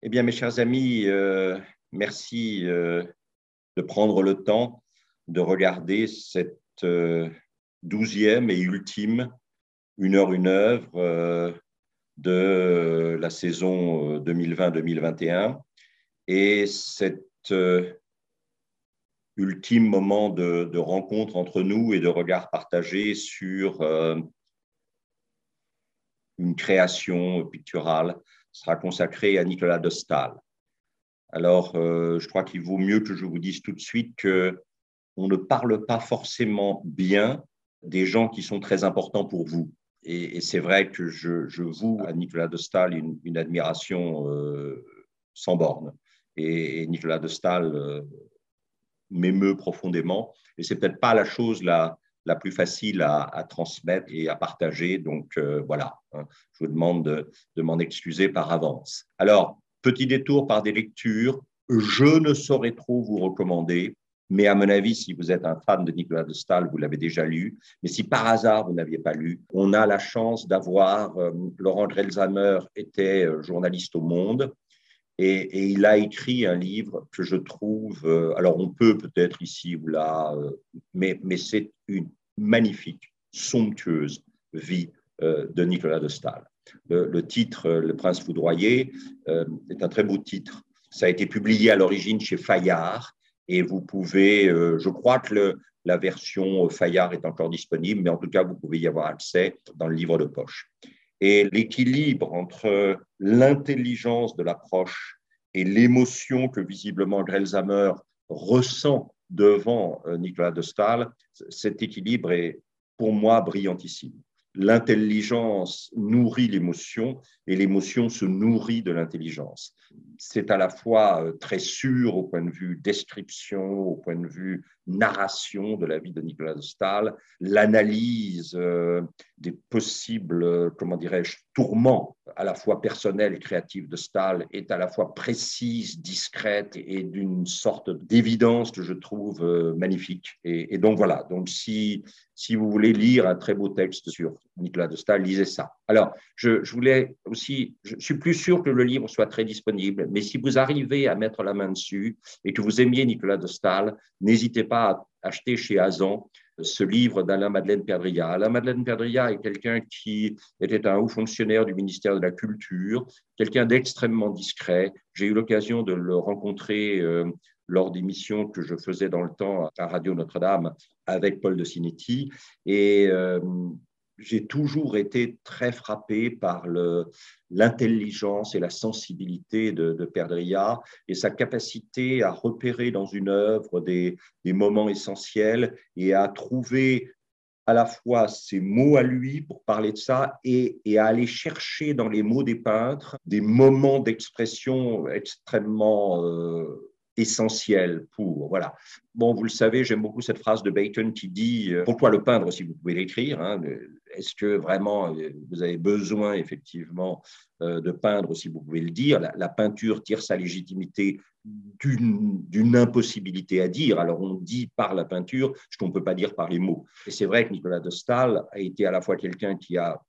Eh bien, mes chers amis, merci de prendre le temps de regarder cette 12e et ultime une œuvre de la saison 2020-2021 et cet ultime moment de rencontre entre nous et de regard partagé sur une création picturale sera consacrée à Nicolas de Staël. Alors, je crois qu'il vaut mieux que je vous dise tout de suite qu'on ne parle pas forcément bien des gens qui sont très importants pour vous. Et c'est vrai que je voue à Nicolas de Staël une admiration sans borne. Et Nicolas de Staël m'émeut profondément. Et c'est peut-être pas la chose la plus facile à transmettre et à partager. Donc, voilà, hein, je vous demande de m'en excuser par avance. Alors, petit détour par des lectures. Je ne saurais trop vous recommander, mais à mon avis, si vous êtes un fan de Nicolas de Staël, vous l'avez déjà lu. Mais si par hasard, vous n'aviez pas lu, on a la chance d'avoir, Laurent Grelsheimer était journaliste au Monde, et il a écrit un livre que je trouve, alors on peut peut-être ici ou là, mais c'est une magnifique, somptueuse vie de Nicolas de Staël. Le titre, Le Prince foudroyé, est un très beau titre. Ça a été publié à l'origine chez Fayard, et vous pouvez, je crois que la version Fayard est encore disponible, mais en tout cas, vous pouvez y avoir accès dans le livre de poche. Et l'équilibre entre l'intelligence de l'approche et l'émotion que visiblement Grelsheimer ressent devant Nicolas de Staël, cet équilibre est pour moi brillantissime. L'intelligence nourrit l'émotion et l'émotion se nourrit de l'intelligence. C'est à la fois très sûr au point de vue description, au point de vue narration de la vie de Nicolas de Staël, l'analyse des possibles, comment dirais-je, tourments à la fois personnels et créatifs de Staël est à la fois précise, discrète et d'une sorte d'évidence que je trouve magnifique. Et donc voilà, donc si vous voulez lire un très beau texte sur Nicolas de Staël, lisez ça. Alors, je voulais aussi, je suis plus sûr que le livre soit très disponible, mais si vous arrivez à mettre la main dessus et que vous aimiez Nicolas de Staël, n'hésitez pas à acheter chez Azan ce livre d'Alain-Madeleine Perdriat. Alain-Madeleine Perdriat est quelqu'un qui était un haut fonctionnaire du ministère de la Culture, quelqu'un d'extrêmement discret. J'ai eu l'occasion de le rencontrer lors d'émissions que je faisais dans le temps à Radio Notre-Dame avec Paul de Sinetti. Et j'ai toujours été très frappé par l'intelligence et la sensibilité de Perdriat et sa capacité à repérer dans une œuvre des moments essentiels et à trouver à la fois ses mots à lui pour parler de ça et à aller chercher dans les mots des peintres des moments d'expression extrêmement essentiels pour, voilà. Bon, vous le savez, j'aime beaucoup cette phrase de Bacon qui dit « Pourquoi le peindre si vous pouvez l'écrire hein, ?» Est-ce que vraiment vous avez besoin effectivement de peindre si vous pouvez le dire? La peinture tire sa légitimité d'une impossibilité à dire. Alors on dit par la peinture ce qu'on ne peut pas dire par les mots. Et c'est vrai que Nicolas de Staël a été à la fois quelqu'un qui a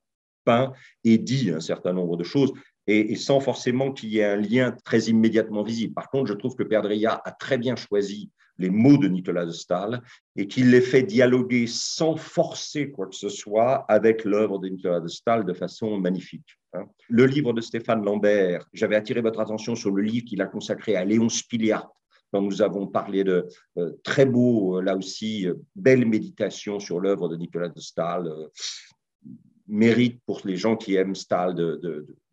peint et dit un certain nombre de choses, et sans forcément qu'il y ait un lien très immédiatement visible. Par contre, je trouve que Perdriat a très bien choisi les mots de Nicolas de Staël et qu'il les fait dialoguer sans forcer quoi que ce soit avec l'œuvre de Nicolas de Staël de façon magnifique. Le livre de Stéphane Lambert, j'avais attiré votre attention sur le livre qu'il a consacré à Léon Spiliart, dont nous avons parlé de très beau, là aussi, belle méditation sur l'œuvre de Nicolas de Staël, mérite pour les gens qui aiment Staël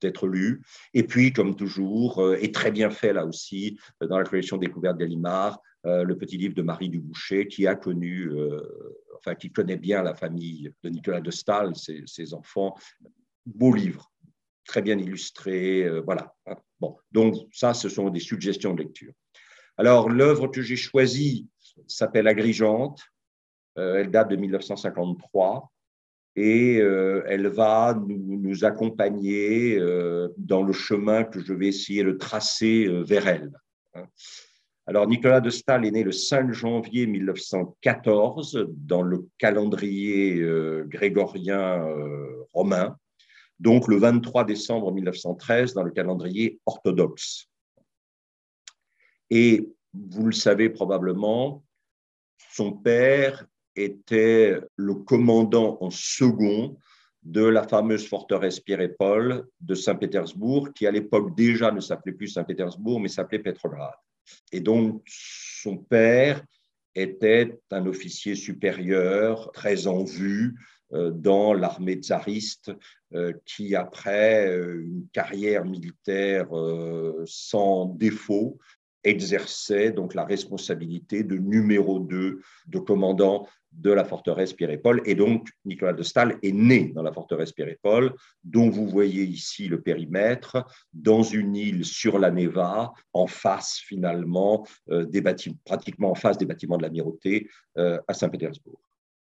d'être lu. Et puis, comme toujours, et très bien fait là aussi, dans la collection Découverte Gallimard, le petit livre de Marie Duboucher, qui a connu, enfin, qui connaît bien la famille de Nicolas de Staël, ses enfants. Beau livre, très bien illustré, voilà. Bon, donc ça, ce sont des suggestions de lecture. Alors, l'œuvre que j'ai choisie s'appelle Agrigente. Elle date de 1953 et elle va nous accompagner dans le chemin que je vais essayer de tracer vers elle. Alors, Nicolas de Staël est né le 5 janvier 1914 dans le calendrier grégorien romain. donc le 23 décembre 1913 dans le calendrier orthodoxe. Et vous le savez probablement, son père était le commandant en second de la fameuse forteresse Pierre et Paul de Saint-Pétersbourg, qui à l'époque déjà ne s'appelait plus Saint-Pétersbourg, mais s'appelait Petrograd. Et donc, son père était un officier supérieur très en vue dans l'armée tsariste qui, après une carrière militaire sans défaut, exerçait donc la responsabilité de numéro 2 de commandant de la forteresse Pierre et Paul. Et donc, Nicolas de Staël est né dans la forteresse Pierre et Paul, dont vous voyez ici le périmètre, dans une île sur la Neva, en face finalement, pratiquement en face des bâtiments de l'amirauté à Saint-Pétersbourg.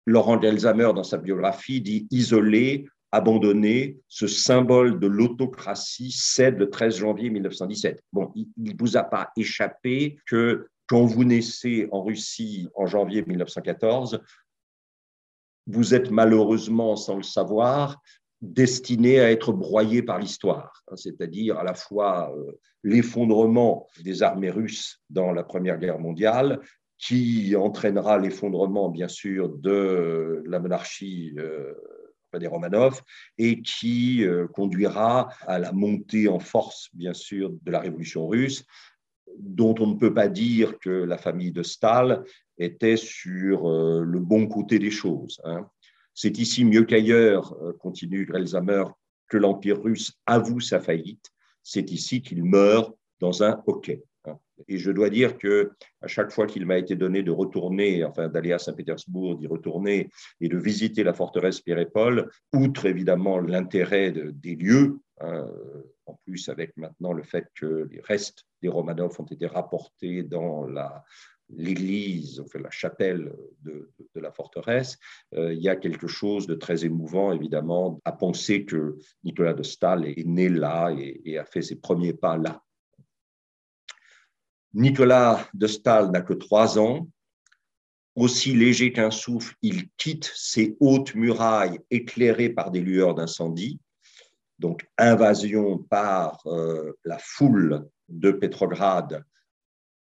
Laurent Gelsamer, dans sa biographie, dit « Isolé, abandonné, ce symbole de l'autocratie cède le 13 janvier 1917 ». Bon, il ne vous a pas échappé que quand vous naissez en Russie en janvier 1914, vous êtes malheureusement, sans le savoir, destiné à être broyé par l'histoire, c'est-à-dire à la fois l'effondrement des armées russes dans la Première Guerre mondiale, qui entraînera l'effondrement, bien sûr, de la monarchie des Romanov et qui conduira à la montée en force, bien sûr, de la révolution russe, dont on ne peut pas dire que la famille de Staël était sur le bon côté des choses. C'est ici mieux qu'ailleurs, continue Gelsamer, que l'Empire russe avoue sa faillite. C'est ici qu'il meurt dans un hockey. Et je dois dire que à chaque fois qu'il m'a été donné de retourner, enfin d'aller à Saint-Pétersbourg, d'y retourner et de visiter la forteresse Pierre et Paul, outre évidemment l'intérêt des lieux, en plus avec maintenant le fait que les restes des Romanov ont été rapportés dans l'église, enfin la chapelle de la forteresse, il y a quelque chose de très émouvant, évidemment, à penser que Nicolas de Staël est né là et a fait ses premiers pas là. Nicolas de Staël n'a que 3 ans. Aussi léger qu'un souffle, il quitte ces hautes murailles éclairées par des lueurs d'incendie. Donc, invasion par la foule de Petrograd,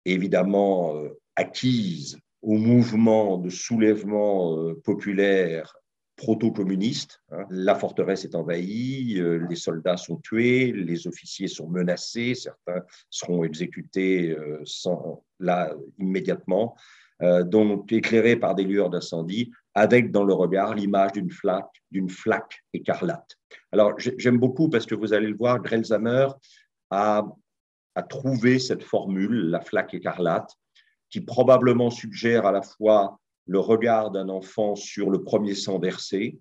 évidemment acquise au mouvement de soulèvement populaire proto-communiste. La forteresse est envahie, les soldats sont tués, les officiers sont menacés, certains seront exécutés immédiatement. Donc éclairés par des lueurs d'incendie, avec dans le regard l'image d'une flaque écarlate. Alors j'aime beaucoup parce que vous allez le voir, Gelsamer a trouvé cette formule, la flaque écarlate, qui probablement suggère à la fois le regard d'un enfant sur le premier sang versé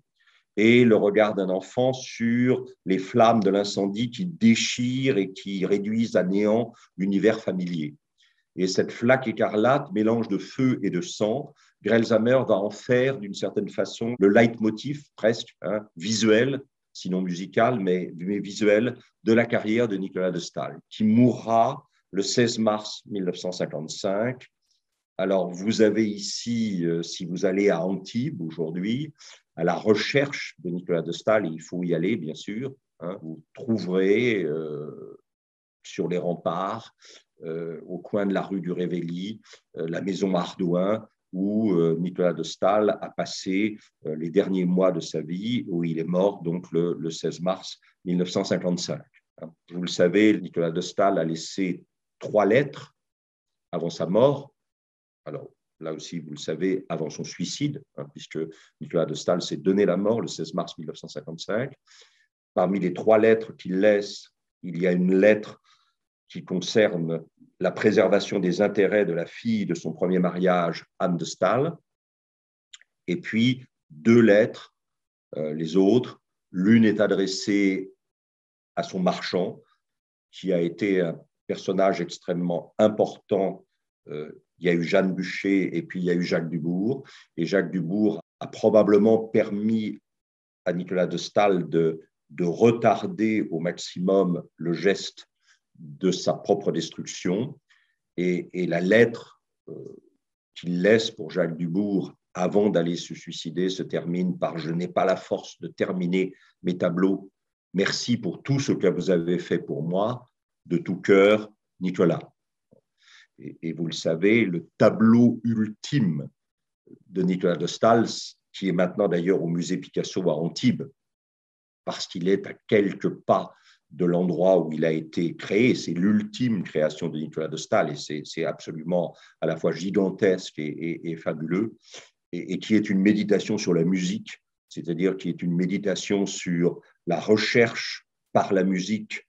et le regard d'un enfant sur les flammes de l'incendie qui déchirent et qui réduisent à néant l'univers familier. Et cette flaque écarlate, mélange de feu et de sang, Gelsamer va en faire d'une certaine façon le leitmotiv presque visuel, sinon musical, mais visuel, de la carrière de Nicolas de Staël, qui mourra le 16 mars 1955. Alors, vous avez ici, si vous allez à Antibes aujourd'hui, à la recherche de Nicolas de Staël, il faut y aller, bien sûr, vous trouverez sur les remparts, au coin de la rue du Réveilly, la maison Ardouin, où Nicolas de Staël a passé les derniers mois de sa vie, où il est mort donc le 16 mars 1955. Vous le savez, Nicolas de Staël a laissé 3 lettres avant sa mort. Alors, là aussi, vous le savez, avant son suicide, puisque Nicolas de Staël s'est donné la mort le 16 mars 1955. Parmi les 3 lettres qu'il laisse, il y a une lettre qui concerne la préservation des intérêts de la fille de son premier mariage, Anne de Staël, et puis 2 lettres, les autres. L'une est adressée à son marchand, qui a été un personnage extrêmement important. Il y a eu Jeanne Bûcher et puis il y a eu Jacques Dubourg. Et Jacques Dubourg a probablement permis à Nicolas de Staël de retarder au maximum le geste de sa propre destruction. Et la lettre qu'il laisse pour Jacques Dubourg avant d'aller se suicider se termine par « Je n'ai pas la force de terminer mes tableaux Merci pour tout ce que vous avez fait pour moi, de tout cœur, Nicolas. Et vous le savez, le tableau ultime de Nicolas de Staël, qui est maintenant d'ailleurs au musée Picasso à Antibes, parce qu'il est à quelques pas de l'endroit où il a été créé. C'est l'ultime création de Nicolas de Staël et c'est absolument à la fois gigantesque et fabuleux, et qui est une méditation sur la musique, c'est-à-dire qui est une méditation sur la recherche par la musique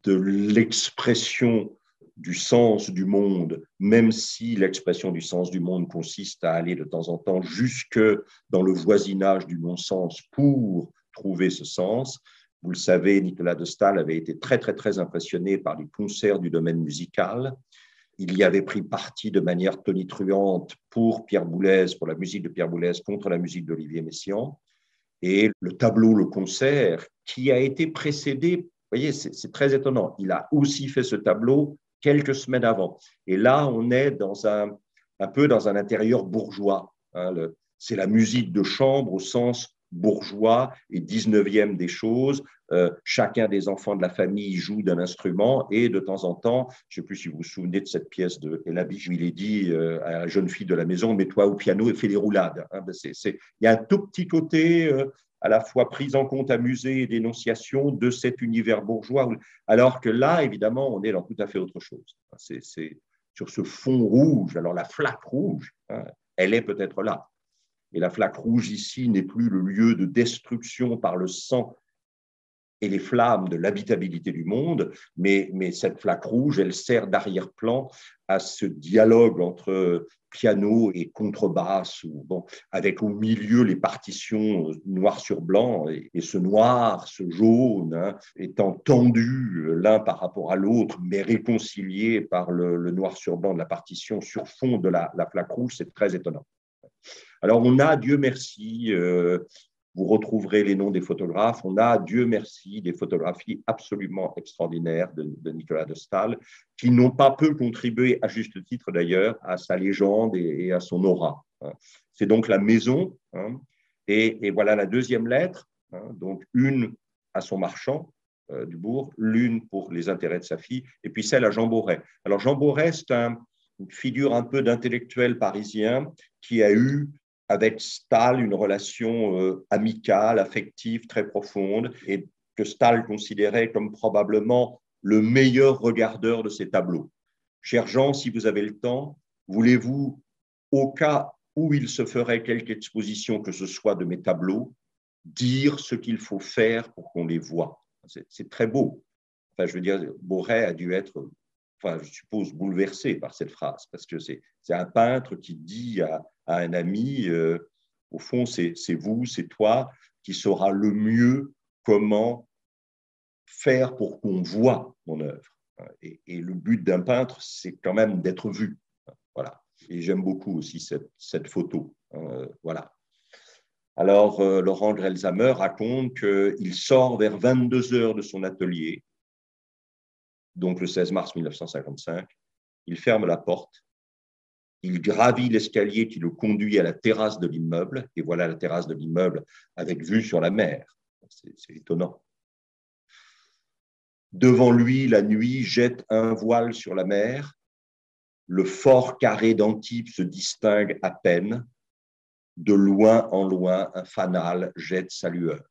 de l'expression du sens du monde, même si l'expression du sens du monde consiste à aller de temps en temps jusque dans le voisinage du non-sens pour trouver ce sens. Vous le savez, Nicolas de Staël avait été très, très, très impressionné par les concerts du domaine musical. Il y avait pris parti de manière tonitruante pour Pierre Boulez, pour la musique de Pierre Boulez contre la musique d'Olivier Messiaen. Et le tableau, le concert, qui a été précédé, vous voyez, c'est très étonnant. Il a aussi fait ce tableau quelques semaines avant. Et là, on est dans un peu dans un intérieur bourgeois. Hein, c'est la musique de chambre au sens bourgeois et 19e des choses. Chacun des enfants de la famille joue d'un instrument et de temps en temps, je ne sais plus si vous vous souvenez de cette pièce de Elabiche, où il est dit à la jeune fille de la maison, mets-toi au piano et fais les roulades. Hein, il y a un tout petit côté à la fois prise en compte, amusée et dénonciation de cet univers bourgeois, alors que là, évidemment, on est dans tout à fait autre chose. C'est sur ce fond rouge, alors la flaque rouge, hein, elle est peut-être là. Et la flaque rouge ici n'est plus le lieu de destruction par le sang et les flammes de l'habitabilité du monde, mais cette flaque rouge, elle sert d'arrière-plan à ce dialogue entre piano et contrebasse, bon, avec au milieu les partitions noir sur blanc, et ce noir, ce jaune, hein, étant tendus l'un par rapport à l'autre, mais réconciliés par le noir sur blanc de la partition sur fond de la flaque rouge, c'est très étonnant. Alors, on a, Dieu merci, vous retrouverez les noms des photographes, on a, Dieu merci, des photographies absolument extraordinaires de Nicolas de Staël, qui n'ont pas peu contribué, à juste titre d'ailleurs, à sa légende et à son aura. C'est donc la maison, hein, et voilà la deuxième lettre, hein, donc une à son marchand, du bourg, l'une pour les intérêts de sa fille, et puis celle à Jean Borret. Alors Jean Borret, c'est une figure un peu d'intellectuel parisien qui a eu avec Staël une relation amicale, affective, très profonde, et que Staël considérait comme probablement le meilleur regardeur de ses tableaux. Cher Jean, si vous avez le temps, voulez-vous, au cas où il se ferait quelque exposition que ce soit de mes tableaux, dire ce qu'il faut faire pour qu'on les voie? C'est très beau. Enfin, je veux dire, Borret a dû être, enfin, je suppose, bouleversé par cette phrase, parce que c'est un peintre qui dit à un ami, au fond, c'est vous, c'est toi, qui saura le mieux comment faire pour qu'on voit mon œuvre. Et le but d'un peintre, c'est quand même d'être vu. Voilà. Et j'aime beaucoup aussi cette photo. Voilà. Alors, Laurent Grelzhammer raconte qu'il sort vers 22 heures de son atelier, donc le 16 mars 1955. Il ferme la porte, il gravit l'escalier qui le conduit à la terrasse de l'immeuble, et voilà la terrasse de l'immeuble avec vue sur la mer. C'est étonnant. Devant lui, la nuit jette un voile sur la mer. Le fort carré d'Antibes se distingue à peine. De loin en loin, un fanal jette sa lueur.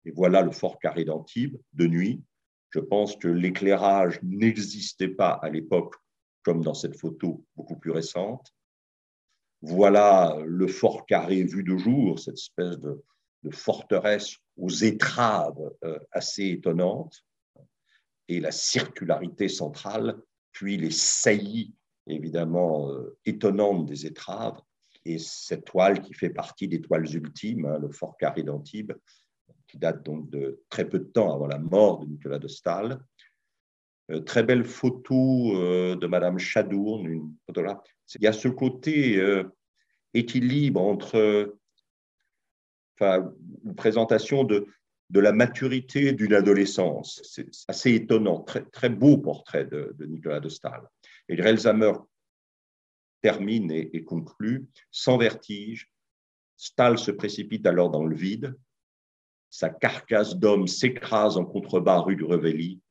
Et voilà le fort carré d'Antibes, de nuit. Je pense que l'éclairage n'existait pas à l'époque, comme dans cette photo beaucoup plus récente. Voilà le fort carré vu de jour, cette espèce de forteresse aux étraves assez étonnantes, et la circularité centrale, puis les saillies évidemment étonnantes des étraves, et cette toile qui fait partie des toiles ultimes, hein, le fort carré d'Antibes, qui date donc de très peu de temps avant la mort de Nicolas de Staël. Très belle photo de Madame Chadourne, une photographe. Il y a ce côté équilibre entre une présentation de la maturité d'une adolescence. C'est assez étonnant, très, très beau portrait de Nicolas de Staël. Et Grelzhammer termine et conclut, sans vertige, Staël se précipite alors dans le vide, sa carcasse d'homme s'écrase en contrebas rue du Revelli,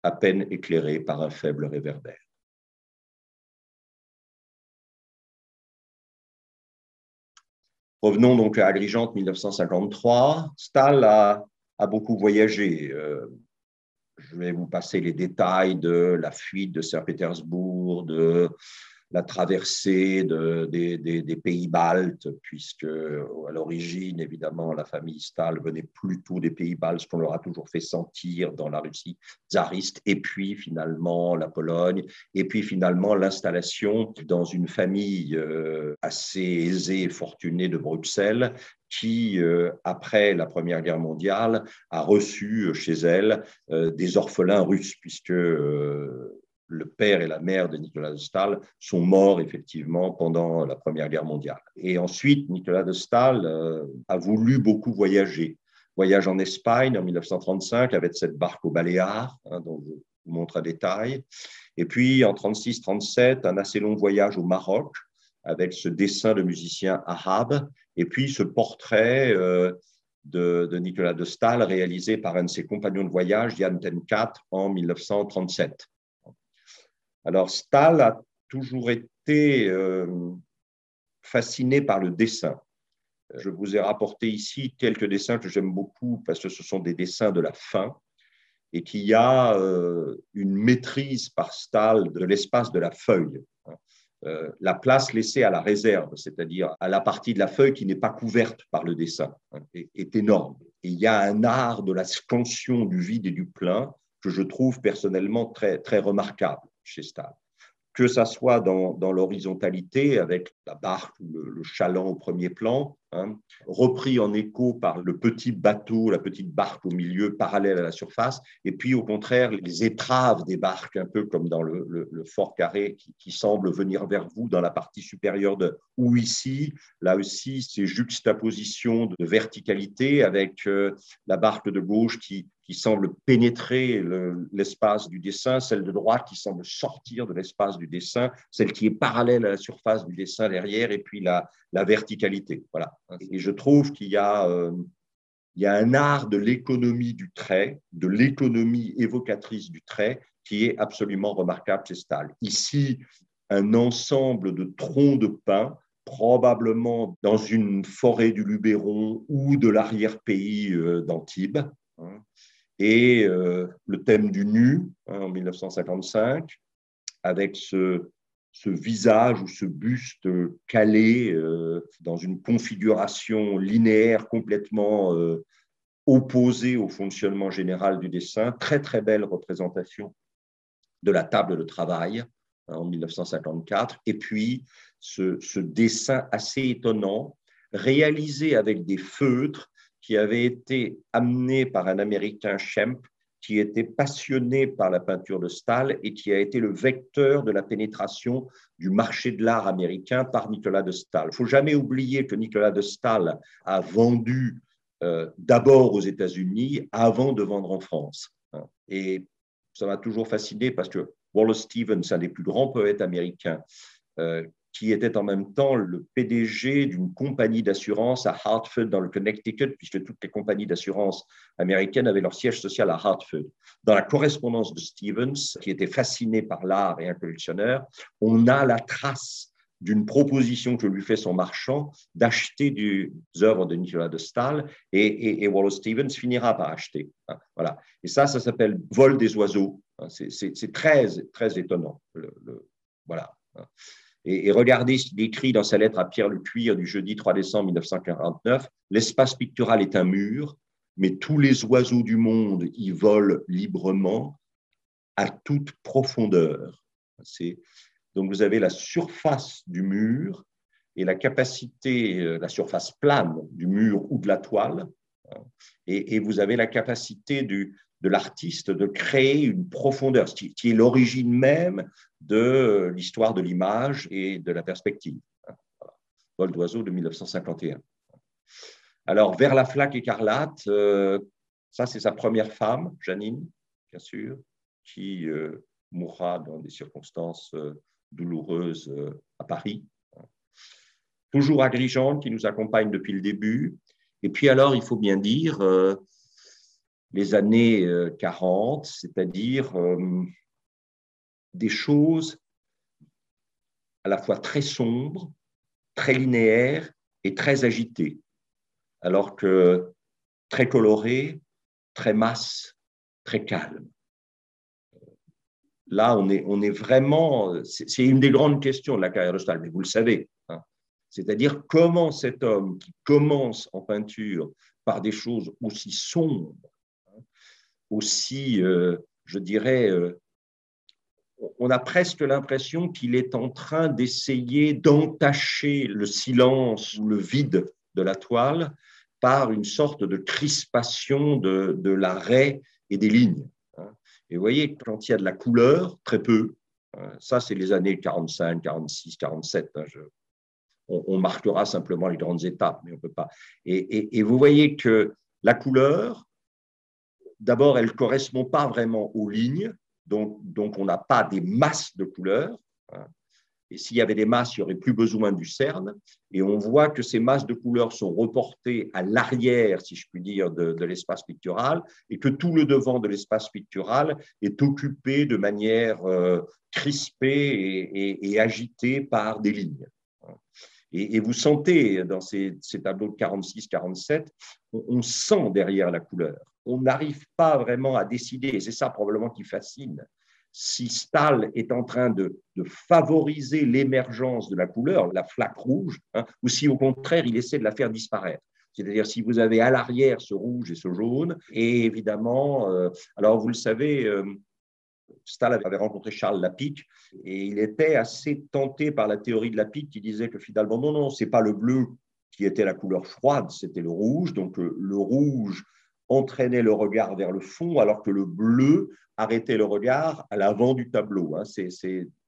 à peine éclairée par un faible réverbère. Revenons donc à Agrigente 1953. Stahl a beaucoup voyagé. Je vais vous passer les détails de la fuite de Saint-Pétersbourg, de la traversée des pays baltes, puisque à l'origine, évidemment, la famille Stahl venait plutôt des pays baltes, ce qu'on leur a toujours fait sentir dans la Russie tsariste, et puis finalement la Pologne, et puis finalement l'installation dans une famille assez aisée et fortunée de Bruxelles, qui, après la Première Guerre mondiale, a reçu chez elle des orphelins russes, puisque le père et la mère de Nicolas de Staël sont morts effectivement pendant la Première Guerre mondiale. Et ensuite, Nicolas de Staël a voulu beaucoup voyager. Voyage en Espagne en 1935 avec cette barque aux Baléares, dont je vous montre un détail. Et puis en 1936-1937, un assez long voyage au Maroc avec ce dessin de musicien arabe. Et puis ce portrait de Nicolas de Staël réalisé par un de ses compagnons de voyage, Jan Tenkat, en 1937. Alors, Staël a toujours été fasciné par le dessin. Je vous ai rapporté ici quelques dessins que j'aime beaucoup parce que ce sont des dessins de la fin et qu'il y a une maîtrise par Staël de l'espace de la feuille. La place laissée à la réserve, c'est-à-dire à la partie de la feuille qui n'est pas couverte par le dessin, est énorme. Et il y a un art de la scansion du vide et du plein que je trouve personnellement très, très remarquable chez Staël. Que ça soit dans l'horizontalité avec la barque ou le chaland au premier plan, repris en écho par le petit bateau, la petite barque au milieu parallèle à la surface, et puis au contraire les étraves des barques, un peu comme dans le fort carré qui semble venir vers vous dans la partie supérieure ou ici, là aussi, ces juxtapositions de verticalité avec la barque de gauche qui semble pénétrer l'espace du dessin, celle de droite qui semble sortir de l'espace du dessin, celle qui est parallèle à la surface du dessin derrière, et puis la verticalité. Voilà. Et je trouve qu'il y a un art de l'économie du trait, de l'économie évocatrice du trait, qui est absolument remarquable chez Staël. Ici, un ensemble de troncs de pin, probablement dans une forêt du Luberon ou de l'arrière-pays d'Antibes, et le thème du nu, en 1955, avec ce visage ou ce buste calé dans une configuration linéaire complètement opposée au fonctionnement général du dessin. Très, très belle représentation de la table de travail en 1954. Et puis, ce dessin assez étonnant, réalisé avec des feutres qui avait été amené par un Américain, Schempp, qui était passionné par la peinture de Staël et qui a été le vecteur de la pénétration du marché de l'art américain par Nicolas de Staël. Il ne faut jamais oublier que Nicolas de Staël a vendu d'abord aux États-Unis avant de vendre en France. Et ça m'a toujours fasciné parce que Wallace Stevens, un des plus grands poètes américains, qui était en même temps le PDG d'une compagnie d'assurance à Hartford, dans le Connecticut, puisque toutes les compagnies d'assurance américaines avaient leur siège social à Hartford. Dans la correspondance de Stevens, qui était fasciné par l'art et un collectionneur, on a la trace d'une proposition que lui fait son marchand d'acheter des œuvres de Nicolas de Staël, et Wallace Stevens finira par acheter. Voilà. Et ça s'appelle Vol des oiseaux. C'est très, très étonnant. Voilà. Et regardez ce qu'il écrit dans sa lettre à Pierre Lecuir du jeudi 3 décembre 1949. L'espace pictural est un mur, mais tous les oiseaux du monde y volent librement à toute profondeur. Donc vous avez la surface du mur et la capacité, la surface plane du mur ou de la toile, et vous avez la capacité de l'artiste de créer une profondeur, qui est l'origine même de l'histoire de l'image et de la perspective. Voilà. Vol d'oiseau de 1951. Alors, Vers la flaque écarlate, ça c'est sa première femme, Janine, bien sûr, qui mourra dans des circonstances douloureuses à Paris. Toujours Agrigente, qui nous accompagne depuis le début. Et puis alors, il faut bien dire, les années 40, c'est-à-dire des choses à la fois très sombres, très linéaires et très agitées, alors que très colorées, très masses, très calmes. Là, on est vraiment, c'est une des grandes questions de la carrière de Stahl, mais vous le savez, hein. C'est-à-dire comment cet homme qui commence en peinture par des choses aussi sombres, aussi, je dirais, on a presque l'impression qu'il est en train d'essayer d'entacher le silence ou le vide de la toile par une sorte de crispation de l'arrêt et des lignes. Et vous voyez, quand il y a de la couleur, très peu, ça c'est les années 45, 46, 47, on marquera simplement les grandes étapes, mais on ne peut pas. Et vous voyez que la couleur, d'abord, elle ne correspond pas vraiment aux lignes, donc on n'a pas des masses de couleurs. Et s'il y avait des masses, il n'y aurait plus besoin du cerne. Et on voit que ces masses de couleurs sont reportées à l'arrière, si je puis dire, de l'espace pictural, et que tout le devant de l'espace pictural est occupé de manière crispée et agitée par des lignes. Et vous sentez dans ces tableaux de 46-47, on sent derrière la couleur. On n'arrive pas vraiment à décider, et c'est ça probablement qui fascine, si Stahl est en train de favoriser l'émergence de la couleur, la flaque rouge, hein, ou si au contraire il essaie de la faire disparaître. C'est-à-dire si vous avez à l'arrière ce rouge et ce jaune, et évidemment, alors vous le savez, Stahl avait rencontré Charles Lapicque et il était assez tenté par la théorie de Lapicque qui disait que finalement, non, non, ce n'est pas le bleu qui était la couleur froide, c'était le rouge. Donc le rouge entraînait le regard vers le fond alors que le bleu arrêtait le regard à l'avant du tableau.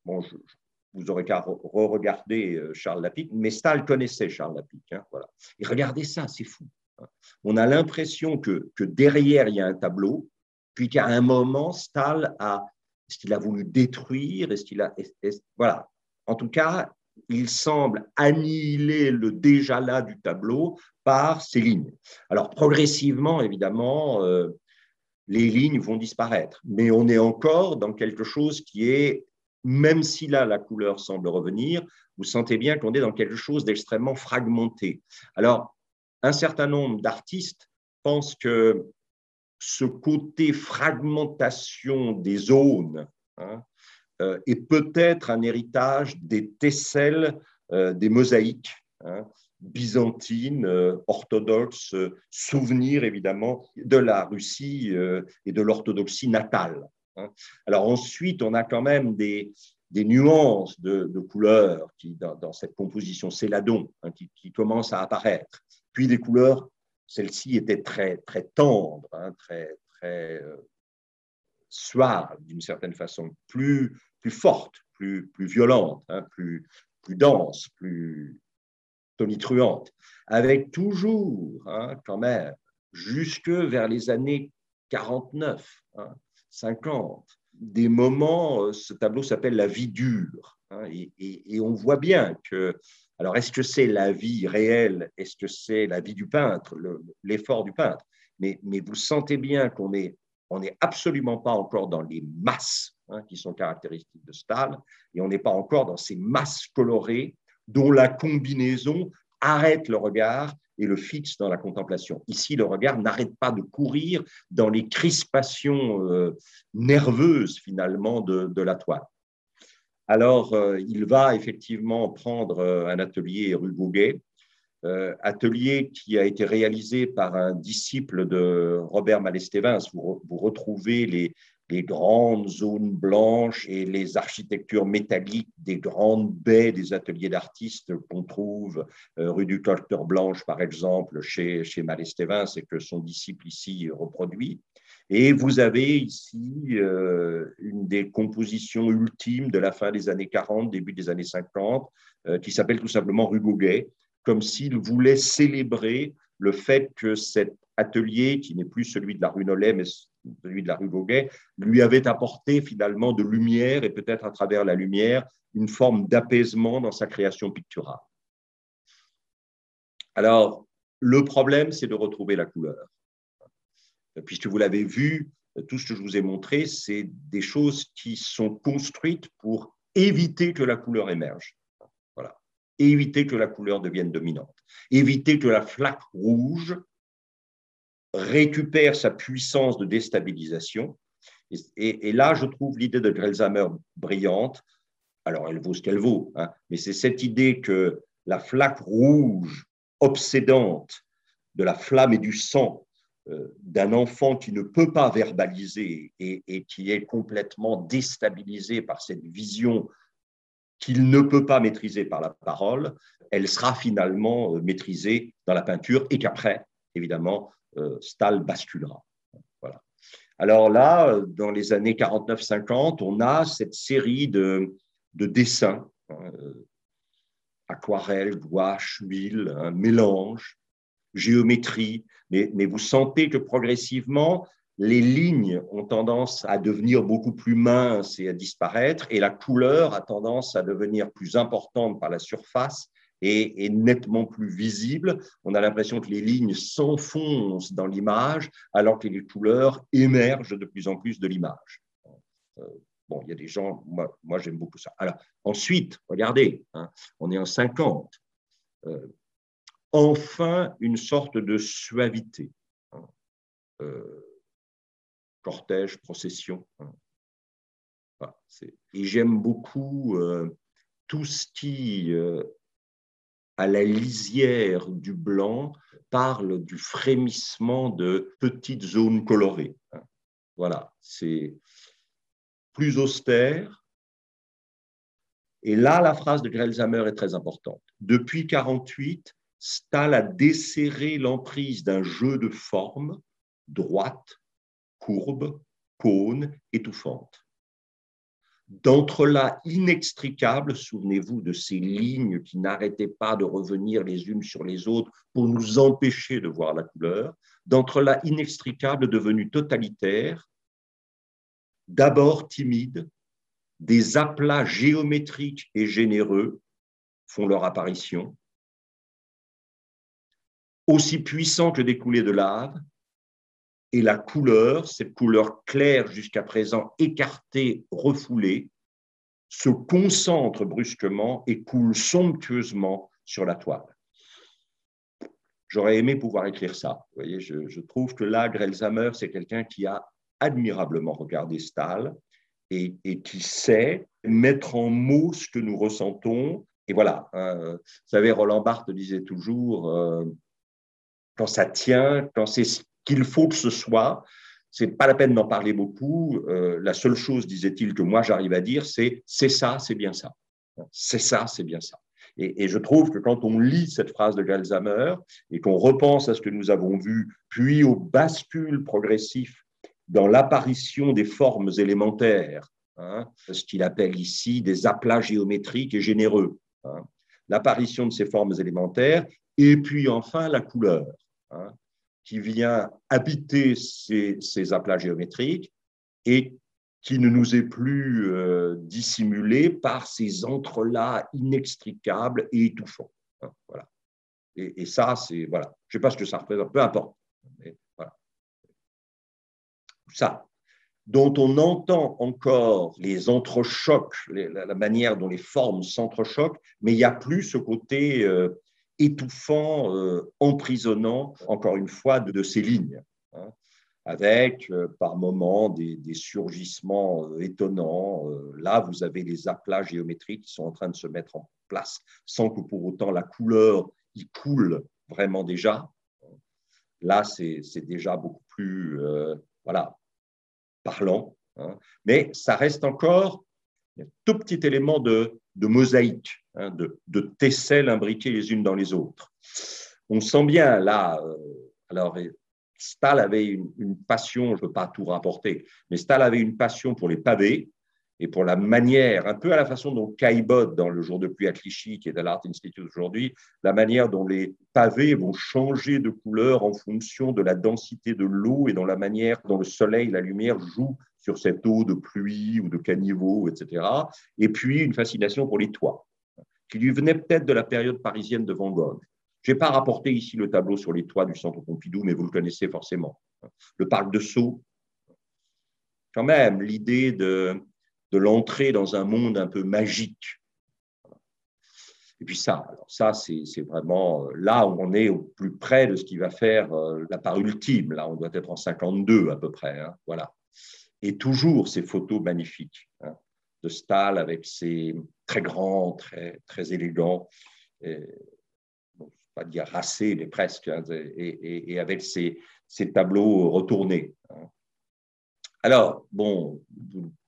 Bon, vous aurez qu'à re-regarder Charles Lapicque, mais Stahl connaissait Charles Lapicque. Voilà. Et regardez ça, c'est fou. On a l'impression que derrière, il y a un tableau, puis qu'à un moment, Stahl est-ce qu'il a voulu détruire, voilà. En tout cas, il semble annihiler le déjà là du tableau par ces lignes. Alors, progressivement, évidemment, les lignes vont disparaître, mais on est encore dans quelque chose qui est, même si là, la couleur semble revenir, vous sentez bien qu'on est dans quelque chose d'extrêmement fragmenté. Alors, un certain nombre d'artistes pensent que ce côté fragmentation des zones est peut-être un héritage des tesselles, des mosaïques byzantines, orthodoxes, souvenirs évidemment de la Russie et de l'orthodoxie natale. Alors ensuite, on a quand même des nuances de couleurs dans cette composition céladon qui commencent à apparaître, puis des couleurs. Celle-ci était très, très tendre, très, très suave d'une certaine façon, plus forte, plus violente, plus dense, plus tonitruante, avec toujours, quand même, jusque vers les années 49, 50, des moments, ce tableau s'appelle La vie dure, et on voit bien que, alors est-ce que c'est la vie réelle, est-ce que c'est la vie du peintre, l'effort du peintre, mais vous sentez bien qu'on est absolument pas encore dans les masses qui sont caractéristiques de Stahl, et on n'est pas encore dans ces masses colorées dont la combinaison arrête le regard et le fixe dans la contemplation. Ici, le regard n'arrête pas de courir dans les crispations nerveuses, finalement, de la toile. Alors, il va effectivement prendre un atelier rue Gauguet, atelier qui a été réalisé par un disciple de Robert Malestévin. Vous retrouvez les grandes zones blanches et les architectures métalliques des grandes baies des ateliers d'artistes qu'on trouve rue du Docteur Blanche, par exemple, chez Malestévin, c'est que son disciple ici reproduit. Et vous avez ici une des compositions ultimes de la fin des années 40, début des années 50, qui s'appelle tout simplement rue Gauguet, comme s'il voulait célébrer le fait que cet atelier, qui n'est plus celui de la rue Nollet, mais celui de la rue Gauguet, lui avait apporté finalement de lumière et peut-être à travers la lumière, une forme d'apaisement dans sa création picturale. Alors, Le problème, c'est de retrouver la couleur. Puisque vous l'avez vu, tout ce que je vous ai montré, c'est des choses qui sont construites pour éviter que la couleur émerge. Voilà. Éviter que la couleur devienne dominante. Éviter que la flaque rouge récupère sa puissance de déstabilisation. Et là, je trouve l'idée de Grelsheimer brillante. Alors, elle vaut ce qu'elle vaut, hein, mais c'est cette idée que la flaque rouge obsédante de la flamme et du sang d'un enfant qui ne peut pas verbaliser et qui est complètement déstabilisé par cette vision qu'il ne peut pas maîtriser par la parole, elle sera finalement maîtrisée dans la peinture et qu'après, évidemment, Stahl basculera. Voilà. Alors là, dans les années 49-50, on a cette série de dessins, aquarelle, gouache, huile, un mélange, géométrie, mais vous sentez que progressivement, les lignes ont tendance à devenir beaucoup plus minces et à disparaître, et la couleur a tendance à devenir plus importante par la surface et nettement plus visible. On a l'impression que les lignes s'enfoncent dans l'image, alors que les couleurs émergent de plus en plus de l'image. Bon, il y a des gens, moi j'aime beaucoup ça. Alors, ensuite, regardez, hein, on est en 50. Enfin, une sorte de suavité. Hein, cortège, procession. Hein. Voilà, et j'aime beaucoup tout ce qui, à la lisière du blanc, parle du frémissement de petites zones colorées. Hein. Voilà, c'est plus austère. Et là, la phrase de Grelsheimer est très importante. Depuis 1948, Stahl a desserré l'emprise d'un jeu de formes, droite, courbe, cône, étouffante. D'entrelacs inextricables, souvenez-vous de ces lignes qui n'arrêtaient pas de revenir les unes sur les autres pour nous empêcher de voir la couleur, d'entrelacs inextricables devenus totalitaires, d'abord timides, des aplats géométriques et généreux font leur apparition, aussi puissants que des coulées de lave, et la couleur, cette couleur claire jusqu'à présent écartée, refoulée, se concentre brusquement et coule somptueusement sur la toile. J'aurais aimé pouvoir écrire ça. Vous voyez, je trouve que là, Grelsheimer, c'est quelqu'un qui a admirablement regardé Stahl et qui sait mettre en mots ce que nous ressentons. Et voilà, vous savez, Roland Barthes disait toujours, quand ça tient, quand c'est ce qu'il faut que ce soit, c'est pas la peine d'en parler beaucoup. La seule chose, disait-il, que moi j'arrive à dire, c'est ça, c'est bien ça. C'est ça, c'est bien ça. Et je trouve que quand on lit cette phrase de Grelsheimer et qu'on repense à ce que nous avons vu, puis au bascule progressif dans l'apparition des formes élémentaires, hein, ce qu'il appelle ici des aplats géométriques et généreux, hein, l'apparition de ces formes élémentaires, et puis enfin la couleur, hein, qui vient habiter ces aplats géométriques et qui ne nous est plus dissimulé par ces entrelacs inextricables et étouffants. Hein, voilà. Et ça, c'est, voilà, je ne sais pas ce que ça représente, peu importe. Mais voilà. Ça, dont on entend encore les entrechocs, la manière dont les formes s'entrechoquent, mais il n'y a plus ce côté étouffant, emprisonnant, encore une fois, de ces lignes, hein, avec par moments des surgissements étonnants. Là, vous avez les aplats géométriques qui sont en train de se mettre en place, sans que pour autant la couleur y coule vraiment déjà. Là, c'est déjà beaucoup plus, voilà, parlant, hein, mais ça reste encore un tout petit élément de mosaïque, hein, de tesselles imbriquées les unes dans les autres. On sent bien là, alors Stahl avait une passion, je ne peux pas tout rapporter, mais Stahl avait une passion pour les pavés et pour la manière, un peu à la façon dont Caillebotte, dans Le Jour de pluie à Clichy, qui est à l'Art Institute aujourd'hui, la manière dont les pavés vont changer de couleur en fonction de la densité de l'eau et dans la manière dont le soleil, la lumière jouent sur cette eau de pluie ou de caniveau, etc. Et puis une fascination pour les toits, qui lui venait peut-être de la période parisienne de Van Gogh. Je n'ai pas rapporté ici le tableau sur les toits du Centre Pompidou, mais vous le connaissez forcément. Le parc de Sceaux, quand même, l'idée de l'entrée dans un monde un peu magique. Et puis ça, alors ça c'est vraiment là où on est au plus près de ce qui va faire la part ultime. Là, on doit être en 52 à peu près. Hein, voilà. Et toujours ces photos magnifiques hein, de Stahl avec ses très grands, très élégants, bon, pas dire racés, mais presque, hein, et avec ces tableaux retournés. Hein. Alors, bon,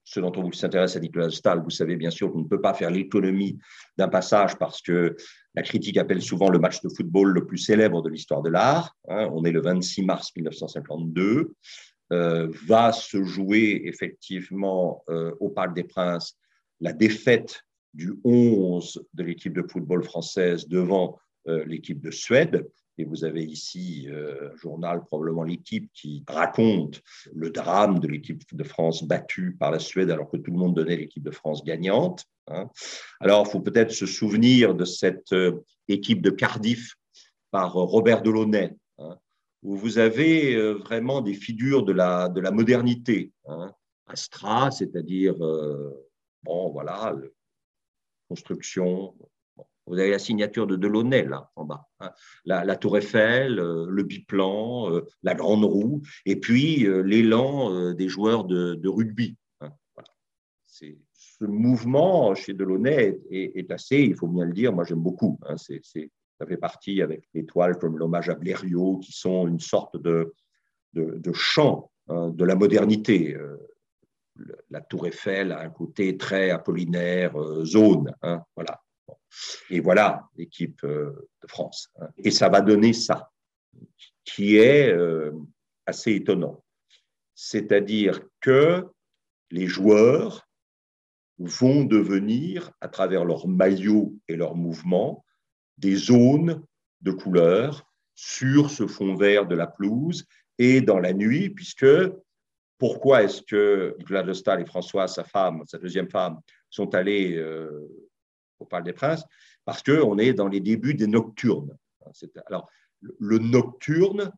ceux d'entre vous qui s'intéressent à Nicolas de Stahl, vous savez bien sûr qu'on ne peut pas faire l'économie d'un passage parce que la critique appelle souvent le match de football le plus célèbre de l'histoire de l'art. Hein, on est le 26 mars 1952. Va se jouer effectivement au Parc des Princes la défaite du 11 de l'équipe de football française devant l'équipe de Suède. Et vous avez ici un journal, probablement l'Équipe, qui raconte le drame de l'équipe de France battue par la Suède alors que tout le monde donnait l'équipe de France gagnante. Hein. Alors, il faut peut-être se souvenir de cette équipe de Cardiff par Robert Delaunay, hein, où vous avez vraiment des figures de la modernité. Hein. Astra, c'est-à-dire, bon, voilà, construction. Bon. Vous avez la signature de Delaunay, là, en bas. Hein. La Tour Eiffel, le biplan, la grande roue, et puis l'élan des joueurs de rugby. Hein. Voilà. Ce mouvement chez Delaunay est assez, il faut bien le dire, moi j'aime beaucoup. Hein. Ça fait partie avec des toiles comme l'hommage à Blériot, qui sont une sorte de chant hein, de la modernité. La Tour Eiffel a un côté très apollinaire, zone. Hein, voilà. Et voilà l'équipe de France. Hein. Et ça va donner ça, qui est assez étonnant. C'est-à-dire que les joueurs vont devenir, à travers leur maillot et leurs mouvements, des zones de couleurs sur ce fond vert de la pelouse et dans la nuit, puisque pourquoi est-ce que Nicolas de Staël et Françoise, sa femme, sa deuxième femme, sont allés au Parc des Princes? Parce qu'on est dans les débuts des nocturnes. Alors, le nocturne,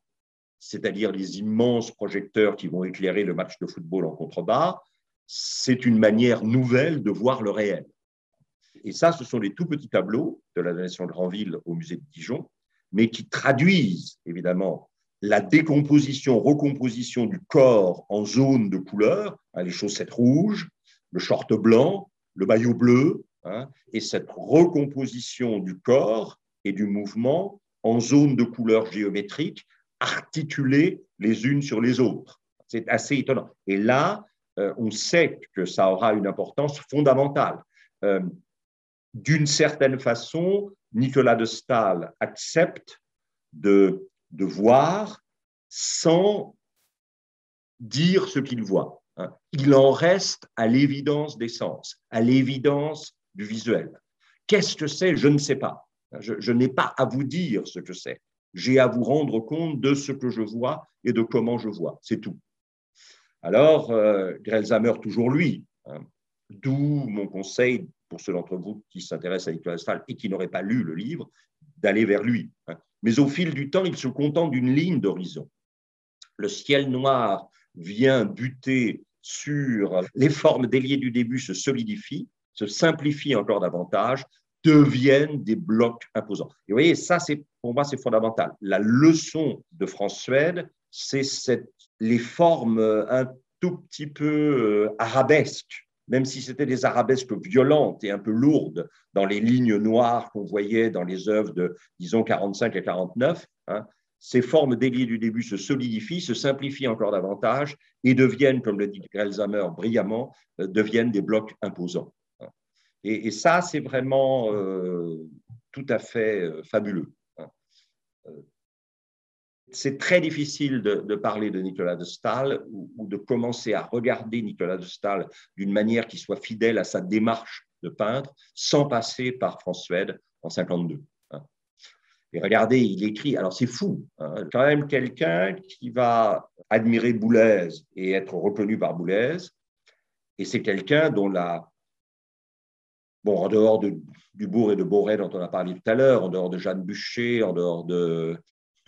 c'est-à-dire les immenses projecteurs qui vont éclairer le match de football en contrebas, c'est une manière nouvelle de voir le réel. Et ça, ce sont les tout petits tableaux de la Nation de Granville au musée de Dijon, mais qui traduisent évidemment la décomposition, recomposition du corps en zones de couleurs, hein, les chaussettes rouges, le short blanc, le maillot bleu, hein, et cette recomposition du corps et du mouvement en zones de couleurs géométriques articulées les unes sur les autres. C'est assez étonnant. Et là, on sait que ça aura une importance fondamentale. D'une certaine façon, Nicolas de Staël accepte de voir sans dire ce qu'il voit. Hein. Il en reste à l'évidence des sens, à l'évidence du visuel. Qu'est-ce que c'est? Je ne sais pas. Je n'ai pas à vous dire ce que c'est. J'ai à vous rendre compte de ce que je vois et de comment je vois. C'est tout. Alors, Grelsamer, toujours lui, hein, d'où mon conseil pour ceux d'entre vous qui s'intéressent à Nicolas de Staël et qui n'auraient pas lu le livre, d'aller vers lui. Hein. Mais au fil du temps, il se contente d'une ligne d'horizon. Le ciel noir vient buter sur les formes déliées du début, se solidifient, se simplifient encore davantage, deviennent des blocs imposants. Et vous voyez, ça, pour moi, c'est fondamental. La leçon de France-Suède, c'est les formes un tout petit peu arabesques, même si c'était des arabesques violentes et un peu lourdes dans les lignes noires qu'on voyait dans les œuvres de, disons, 45 et 49, hein, ces formes déliées du début se solidifient, se simplifient encore davantage et deviennent, comme le dit Grelsamer brillamment, deviennent des blocs imposants. Et ça, c'est vraiment tout à fait fabuleux. C'est très difficile de parler de Nicolas de Staël ou de commencer à regarder Nicolas de Staël d'une manière qui soit fidèle à sa démarche de peintre sans passer par France-Suède en 52. Et regardez, il écrit, alors c'est fou, hein, quand même quelqu'un qui va admirer Boulez et être reconnu par Boulez, et c'est quelqu'un dont Bon, en dehors du Bourg et de Boré dont on a parlé tout à l'heure, en dehors de Jeanne Bûcher, en dehors de…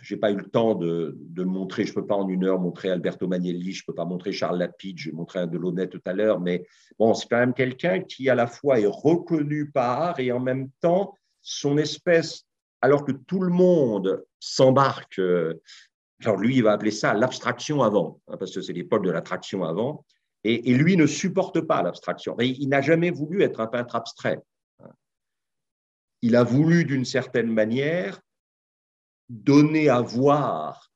Je n'ai pas eu le temps de montrer, je ne peux pas en une heure montrer Alberto Magnelli, je ne peux pas montrer Charles Lapide, j'ai montré un Delaunay tout à l'heure, mais bon, c'est quand même quelqu'un qui à la fois est reconnu par art et en même temps, son espèce, alors que tout le monde s'embarque, alors lui, il va appeler ça l'abstraction avant, hein, parce que c'est l'époque de l'attraction avant, et lui ne supporte pas l'abstraction. Il n'a jamais voulu être un peintre abstrait. Il a voulu, d'une certaine manière, donner à voir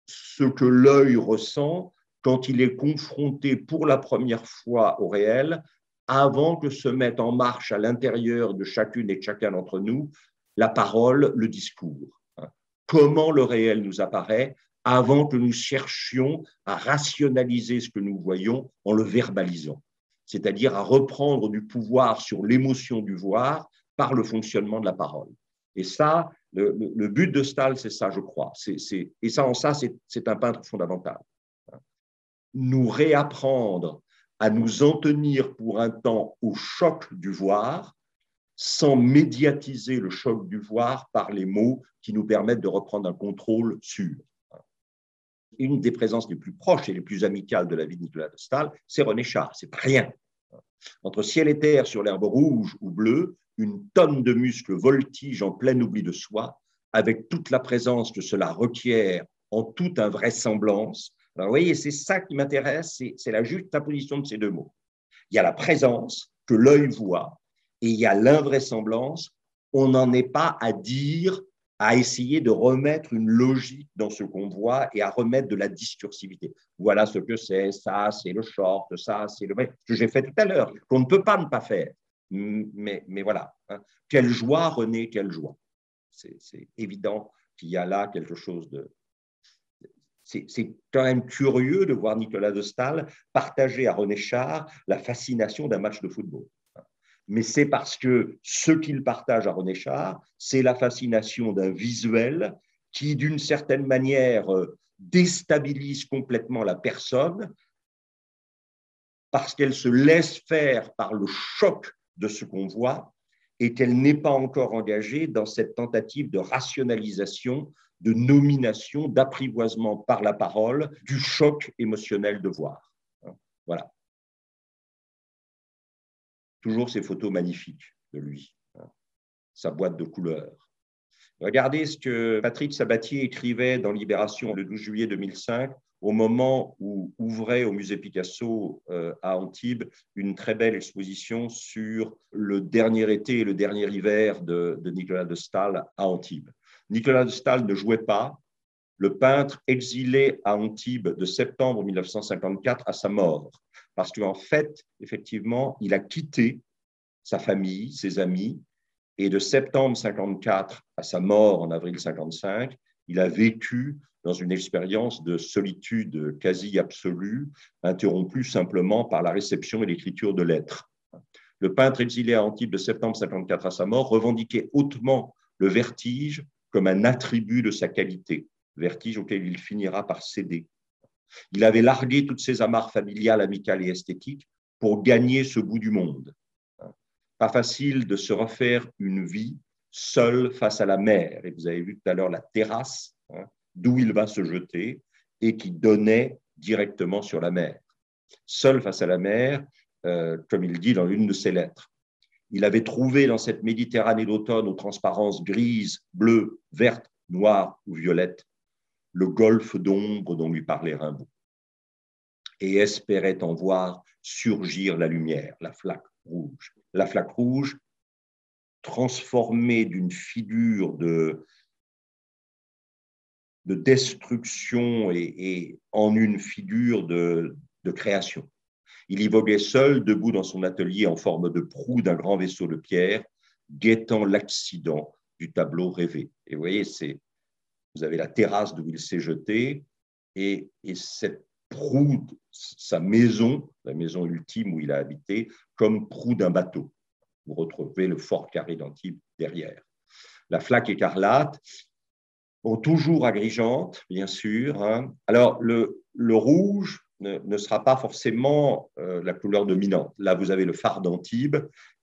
ce que l'œil ressent quand il est confronté pour la première fois au réel, avant que se mette en marche à l'intérieur de chacune et de chacun d'entre nous la parole, le discours. Comment le réel nous apparaît avant que nous cherchions à rationaliser ce que nous voyons en le verbalisant, c'est-à-dire à reprendre du pouvoir sur l'émotion du voir par le fonctionnement de la parole. Et ça, le but de Stahl, c'est ça, je crois. Et ça, en ça, c'est un peintre fondamental. Nous réapprendre à nous en tenir pour un temps au choc du voir, sans médiatiser le choc du voir par les mots qui nous permettent de reprendre un contrôle sûr. Une des présences les plus proches et les plus amicales de la vie de Nicolas de Stahl, c'est René Char, c'est pas rien. Entre ciel et terre sur l'herbe rouge ou bleue, une tonne de muscles voltige en plein oubli de soi, avec toute la présence que cela requiert en toute invraisemblance. Alors, vous voyez, c'est ça qui m'intéresse, c'est la juste imposition de ces deux mots. Il y a la présence que l'œil voit et il y a l'invraisemblance. On n'en est pas à dire, à essayer de remettre une logique dans ce qu'on voit et à remettre de la discursivité. Voilà ce que c'est, ça c'est le short, ça c'est le… que j'ai fait tout à l'heure, qu'on ne peut pas ne pas faire. Mais voilà, hein. Quelle joie, René, quelle joie. C'est évident qu'il y a là quelque chose de… C'est quand même curieux de voir Nicolas de Stahl partager à René Char la fascination d'un match de football. Mais c'est parce que ce qu'il partage à René Char, c'est la fascination d'un visuel qui, d'une certaine manière, déstabilise complètement la personne parce qu'elle se laisse faire par le choc de ce qu'on voit et qu'elle n'est pas encore engagée dans cette tentative de rationalisation, de nomination, d'apprivoisement par la parole du choc émotionnel de voir. Voilà. Toujours ces photos magnifiques de lui, sa boîte de couleurs. Regardez ce que Patrick Sabatier écrivait dans Libération le 12 juillet 2005, au moment où ouvrait au musée Picasso à Antibes une très belle exposition sur le dernier été et le dernier hiver de Nicolas de Stahl à Antibes. Nicolas de Stahl ne jouait pas. Le peintre exilé à Antibes de septembre 1954 à sa mort. Parce qu'en fait, effectivement, il a quitté sa famille, ses amis, et de septembre 54 à sa mort en avril 55, il a vécu dans une expérience de solitude quasi absolue, interrompue simplement par la réception et l'écriture de lettres. Le peintre exilé à Antibes de septembre 54 à sa mort revendiquait hautement le vertige comme un attribut de sa qualité, vertige auquel il finira par céder. Il avait largué toutes ses amarres familiales, amicales et esthétiques pour gagner ce bout du monde. Pas facile de se refaire une vie seul face à la mer. Et vous avez vu tout à l'heure la terrasse, d'où il va se jeter et qui donnait directement sur la mer. Seul face à la mer, comme il dit dans l'une de ses lettres. Il avait trouvé dans cette Méditerranée d'automne aux transparences grises, bleues, vertes, noires ou violettes, le golfe d'ombre dont lui parlait Rimbaud, et espérait en voir surgir la lumière, la flaque rouge. La flaque rouge, transformée d'une figure de destruction et en une figure de création. Il y voguait seul, debout dans son atelier en forme de proue d'un grand vaisseau de pierre, guettant l'accident du tableau rêvé. Et vous voyez, vous avez la terrasse d'où il s'est jeté, et cette proue, sa maison, la maison ultime où il a habité, comme proue d'un bateau. Vous retrouvez le fort carré d'Antibes derrière. La flaque écarlate, bon, toujours agrigeante, bien sûr. Hein. Alors, le rouge ne sera pas forcément la couleur dominante. Là, vous avez le phare d'Antibes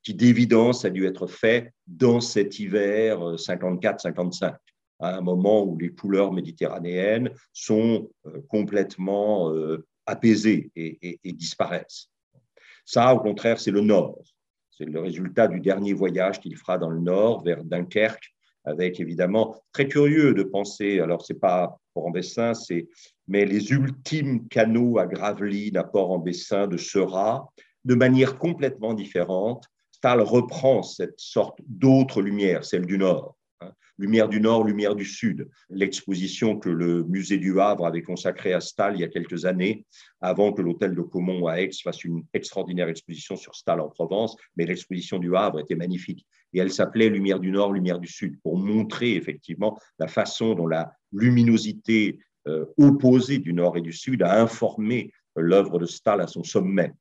qui d'évidence a dû être fait dans cet hiver 54-55, à un moment où les couleurs méditerranéennes sont complètement apaisées et disparaissent. Ça, au contraire, c'est le Nord. C'est le résultat du dernier voyage qu'il fera dans le Nord, vers Dunkerque, avec évidemment, très curieux de penser, alors ce n'est pas Port-en-Bessin, mais les ultimes canaux à Gravelines, à Port-en-Bessin, de Seurat, de manière complètement différente. Stahl reprend cette sorte d'autre lumière, celle du Nord. Lumière du Nord, lumière du Sud. L'exposition que le musée du Havre avait consacrée à Stahl il y a quelques années, avant que l'hôtel de Caumont à Aix fasse une extraordinaire exposition sur Stahl en Provence, mais l'exposition du Havre était magnifique. Et elle s'appelait Lumière du Nord, lumière du Sud, pour montrer effectivement la façon dont la luminosité opposée du Nord et du Sud a informé l'œuvre de Stahl à son sommet.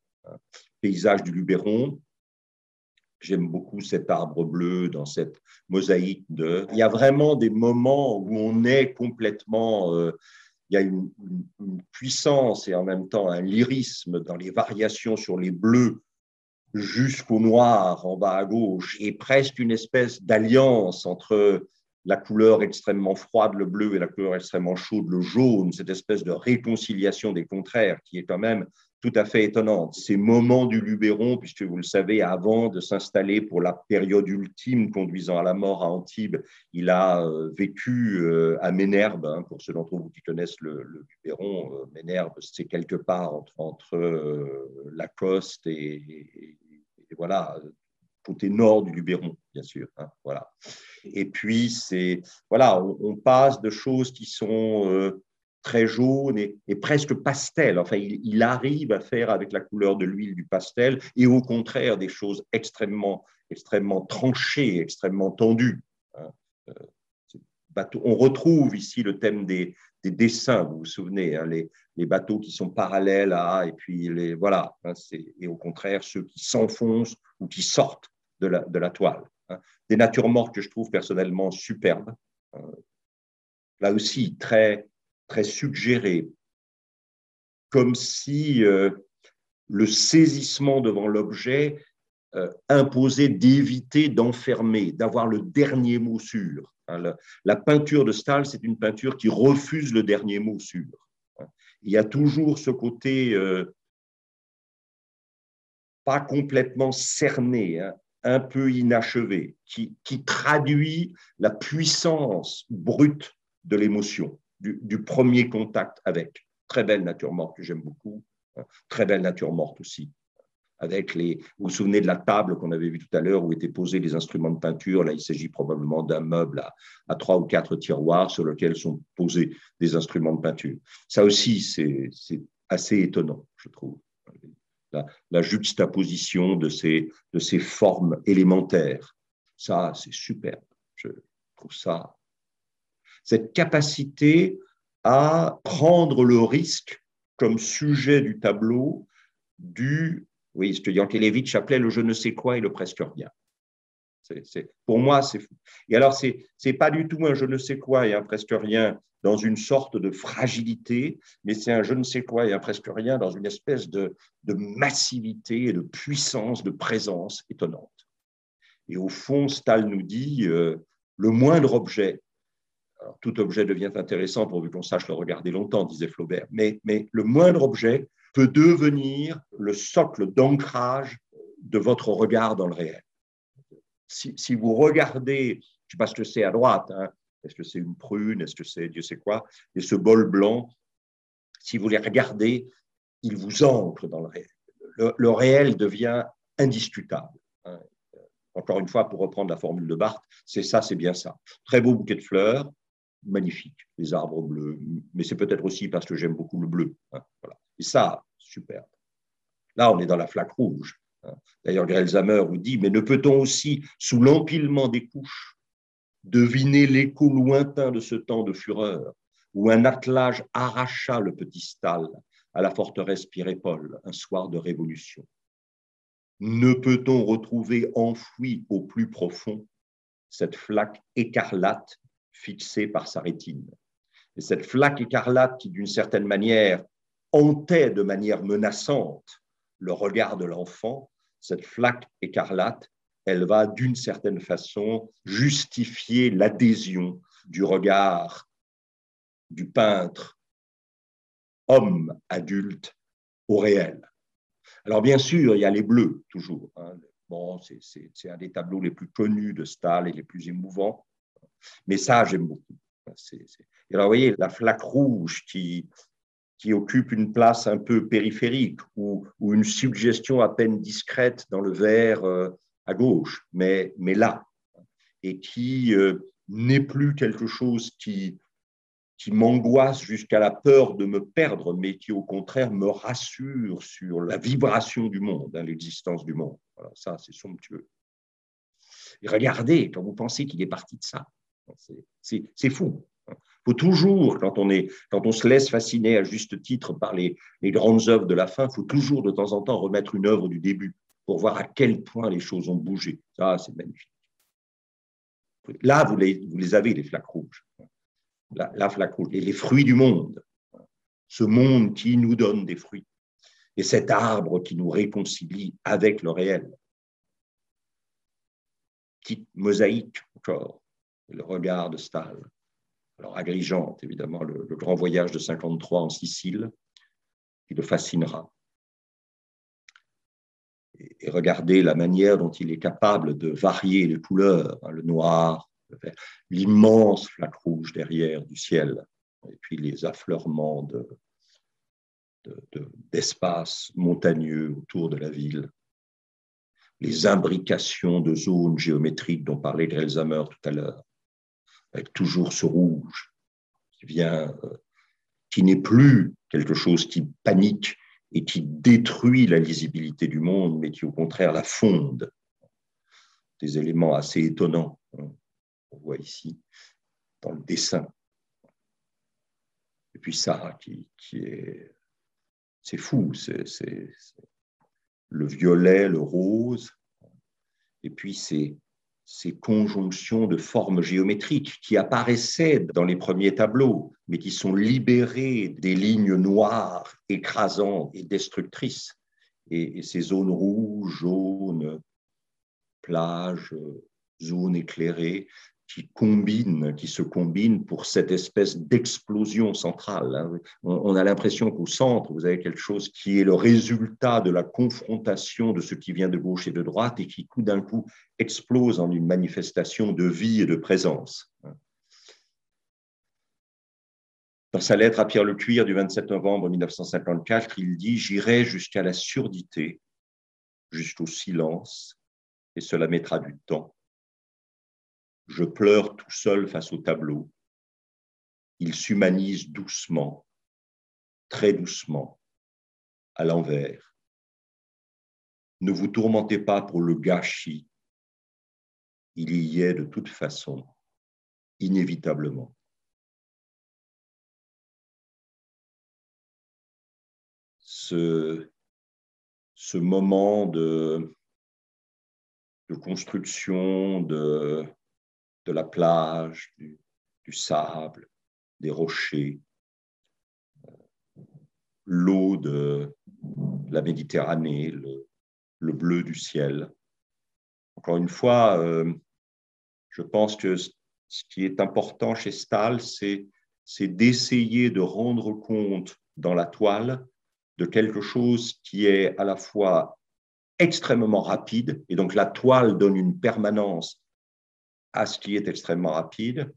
Paysage du Luberon. J'aime beaucoup cet arbre bleu dans cette mosaïque Il y a vraiment des moments où on est complètement... il y a une puissance et en même temps un lyrisme dans les variations sur les bleus jusqu'au noir en bas à gauche, et presque une espèce d'alliance entre la couleur extrêmement froide, le bleu, et la couleur extrêmement chaude, le jaune, cette espèce de réconciliation des contraires qui est quand même tout à fait étonnante. Ces moments du Luberon, puisque vous le savez, avant de s'installer pour la période ultime conduisant à la mort à Antibes, il a vécu à Ménherbe. Pour ceux d'entre vous qui connaissent le Luberon, Ménherbe, c'est quelque part entre Lacoste et voilà, côté nord du Luberon, bien sûr. Voilà. Et puis, voilà, on passe de choses qui sont très jaunes et presque pastel. Enfin, il arrive à faire avec la couleur de l'huile du pastel et au contraire des choses extrêmement tranchées, extrêmement tendues. On retrouve ici le thème des dessins, vous vous souvenez, les bateaux qui sont parallèles et puis voilà, et au contraire ceux qui s'enfoncent ou qui sortent de la toile. Des natures mortes que je trouve personnellement superbes, là aussi très suggérées, comme si le saisissement devant l'objet imposait d'éviter d'enfermer, d'avoir le dernier mot sûr. La peinture de Stahl, c'est une peinture qui refuse le dernier mot sûr. Il y a toujours ce côté pas complètement cerné, un peu inachevé, qui traduit la puissance brute de l'émotion, du premier contact avec. Très belle nature morte que j'aime beaucoup, très belle nature morte aussi. Vous vous souvenez de la table qu'on avait vue tout à l'heure où étaient posés les instruments de peinture. Là, il s'agit probablement d'un meuble à 3 ou 4 tiroirs sur lesquels sont posés des instruments de peinture. Ça aussi, c'est assez étonnant, je trouve. La juxtaposition de ces formes élémentaires. Ça, c'est superbe. Je trouve ça. Cette capacité à prendre le risque comme sujet du tableau oui, ce que Yankelevitch appelait le je ne sais quoi et le presque rien. Pour moi, c'est fou. Et alors, c'est pas du tout un je ne sais quoi et un presque rien dans une sorte de fragilité, mais c'est un je ne sais quoi et un presque rien dans une espèce de massivité et de puissance, de présence étonnante. Et au fond, Stahl nous dit le moindre objet, alors tout objet devient intéressant pourvu qu'on sache le regarder longtemps, disait Flaubert, mais le moindre objet peut devenir le socle d'ancrage de votre regard dans le réel. Si vous regardez, je ne sais pas ce que c'est à droite, est-ce que c'est une prune, est-ce que c'est Dieu sait quoi, et ce bol blanc, si vous les regardez, il vous ancre dans le réel. Le réel devient indiscutable. Encore une fois, pour reprendre la formule de Barthes, c'est bien ça. Très beau bouquet de fleurs, magnifique, les arbres bleus, mais c'est peut-être aussi parce que j'aime beaucoup le bleu. Voilà. Et ça, superbe. Là, on est dans la flaque rouge. D'ailleurs, Grelzamer vous dit, mais ne peut-on aussi, sous l'empilement des couches, deviner l'écho lointain de ce temps de fureur, où un attelage arracha le petit Stahl à la forteresse Pirépole, un soir de révolution? Ne peut-on retrouver enfouie au plus profond cette flaque écarlate fixée par sa rétine? Et cette flaque écarlate qui, d'une certaine manière, hantait de manière menaçante le regard de l'enfant, cette flaque écarlate, elle va d'une certaine façon justifier l'adhésion du regard du peintre homme adulte au réel. Alors bien sûr, il y a les bleus toujours. Bon, c'est un des tableaux les plus connus de Stahl et les plus émouvants. Mais ça, j'aime beaucoup. Et alors, vous voyez, la flaque rouge qui occupe une place un peu périphérique ou une suggestion à peine discrète dans le vert à gauche, mais là, et qui n'est plus quelque chose qui m'angoisse jusqu'à la peur de me perdre, mais qui au contraire me rassure sur la vibration du monde, l'existence du monde. Voilà, ça, c'est somptueux. Et regardez, quand vous pensez qu'il est parti de ça, c'est fou. Il faut toujours, quand on se laisse fasciner à juste titre par les grandes œuvres de la fin, il faut toujours de temps en temps remettre une œuvre du début pour voir à quel point les choses ont bougé. Ça, c'est magnifique. Là, vous les avez, les flaques rouges. La flaque rouge, et les fruits du monde. Ce monde qui nous donne des fruits. Et cet arbre qui nous réconcilie avec le réel. Petite mosaïque encore, le regard de Stahl. Alors, Agrigente, évidemment, le grand voyage de 53 en Sicile, qui le fascinera. Et regardez la manière dont il est capable de varier les couleurs, le noir, l'immense flaque rouge derrière du ciel, et puis les affleurements d'espaces montagneux autour de la ville, les imbrications de zones géométriques dont parlait Grelsamer tout à l'heure, avec toujours ce rouge qui n'est plus quelque chose qui panique et qui détruit la lisibilité du monde, mais qui au contraire la fonde. Des éléments assez étonnants, on voit ici, dans le dessin. Et puis ça, c'est fou, c'est le violet, le rose, et puis ces conjonctions de formes géométriques qui apparaissaient dans les premiers tableaux, mais qui sont libérées des lignes noires, écrasantes et destructrices. Et ces zones rouges, jaunes, plages, zones éclairées, qui se combinent pour cette espèce d'explosion centrale. On a l'impression qu'au centre, vous avez quelque chose qui est le résultat de la confrontation de ce qui vient de gauche et de droite et qui, tout d'un coup, explose en une manifestation de vie et de présence. Dans sa lettre à Pierre Lecuir du 27 novembre 1954, il dit « J'irai jusqu'à la surdité, jusqu'au silence, et cela mettra du temps. Je pleure tout seul face au tableau. Il s'humanise doucement, très doucement, à l'envers. Ne vous tourmentez pas pour le gâchis. Il y est de toute façon, inévitablement. » Ce moment de construction de la plage, du sable, des rochers, l'eau de la Méditerranée, le bleu du ciel. Encore une fois, je pense que ce qui est important chez Stahl, c'est d'essayer de rendre compte dans la toile de quelque chose qui est à la fois extrêmement rapide, et donc la toile donne une permanence à ce qui est extrêmement rapide,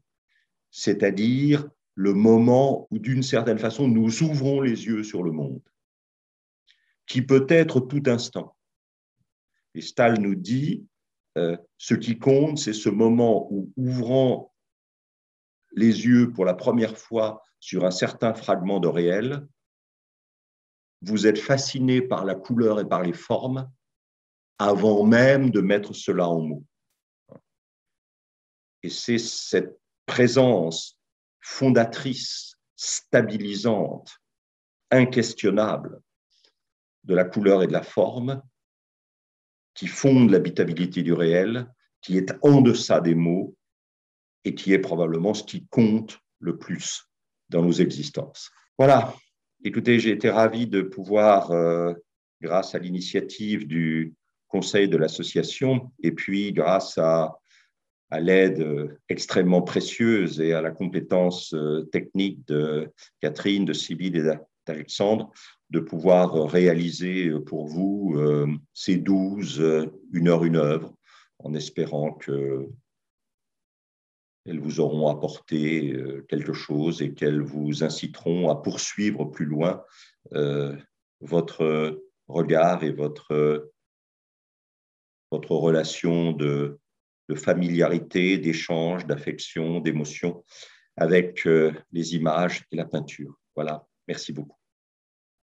c'est-à-dire le moment où, d'une certaine façon, nous ouvrons les yeux sur le monde, qui peut être tout instant. Et Stahl nous dit, ce qui compte, c'est ce moment où, ouvrant les yeux pour la première fois sur un certain fragment de réel, vous êtes fasciné par la couleur et par les formes avant même de mettre cela en mots. Et c'est cette présence fondatrice, stabilisante, inquestionnable de la couleur et de la forme qui fonde l'habitabilité du réel, qui est en deçà des mots et qui est probablement ce qui compte le plus dans nos existences. Voilà. Écoutez, j'ai été ravi de pouvoir, grâce à l'initiative du conseils de l'association. Et puis, grâce à l'aide extrêmement précieuse et à la compétence technique de Catherine, de Sybille et d'Alexandre, de pouvoir réaliser pour vous ces 12, une heure, une œuvre, en espérant qu'elles vous auront apporté quelque chose et qu'elles vous inciteront à poursuivre plus loin votre regard et votre relation de familiarité, d'échange, d'affection, d'émotion avec les images et la peinture. Voilà, merci beaucoup.